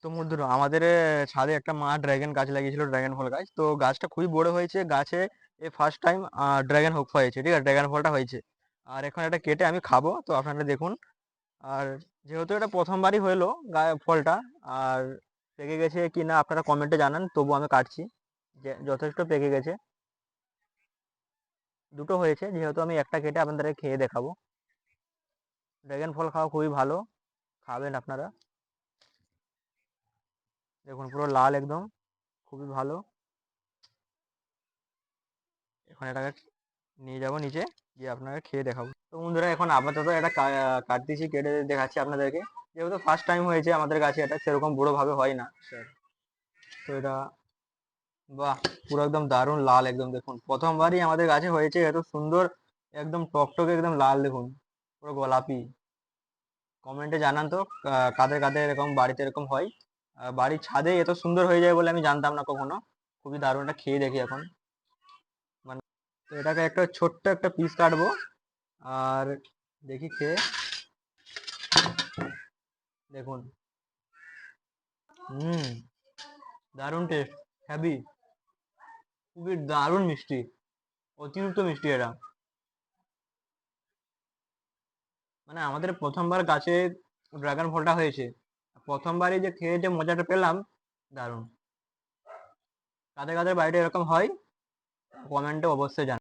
তো বন্ধুরা আমাদের ছাদে একটা মা ড্রাগন গাছ লাগিয়েছিল, ড্রাগন ফল গাছ। তো গাছটা খুবই বড় হয়েছে, গাছে এ ফার্স্ট টাইম ড্রাগন হোক হয়েছে, ঠিক আছে, ড্রাগন ফলটা হয়েছে। আর এখন এটা কেটে আমি খাবো, তো আপনারা দেখুন। আর যেহেতু এটা প্রথমবারই হলো ফলটা, আর পেকে গেছে কি না আপনারা কমেন্টে জানান, তবু আমি কাটছি। যে যথেষ্ট পেকে গেছে, দুটো হয়েছে, যেহেতু আমি একটা কেটে আপনাদের খেয়ে দেখাবো। ড্রাগন ফল খাওয়া খুবই ভালো, খাবেন আপনারা। দেখুন পুরো লাল একদম, খুবই ভালো। এখন এটাকে নিয়ে যাব নিচে, গিয়ে আপনাকে খেয়ে দেখাবো। তো বন্ধুরা এখন আপাতত এটা কাটতেছি, কেটে দেখাচ্ছি আপনাদেরকে। যেহেতু ফার্স্ট টাইম হয়েছে আমাদের কাছে, এটা সেরকম বড় ভাবে হয় না স্যার। তো এটা, বাহ, পুরো একদম দারুণ লাল একদম। দেখুন প্রথমবারই আমাদের গাছে হয়েছে এত সুন্দর, একদম টকটকে একদম লাল, দেখুন পুরো গোলাপি। কমেন্টে জানান তো কাদের কাদের এরকম বাড়িতে এরকম হয়। বাড়ির ছাদে এত সুন্দর হয়ে যায় বলে আমি জানতাম না কখনো। খুবই দারুণ, এটা খেয়ে দেখি এখন। মানে, তো এটাকে একটা ছোট্ট একটা পিস কাটবো, আর দেখি খেয়ে। দেখুন, হুম, দারুণ টেস্ট, হ্যাভি, খুবই দারুণ মিষ্টি, অতিরিক্ত মিষ্টি এটা। মানে আমাদের প্রথমবার গাছে ড্রাগন ফলটা হয়েছে, প্রথমবারই যে খেয়ে যে মজাটা পেলাম, দারুণ। কাদের কাদের বাড়িতে এরকম হয় কমেন্টে অবশ্যই জানান।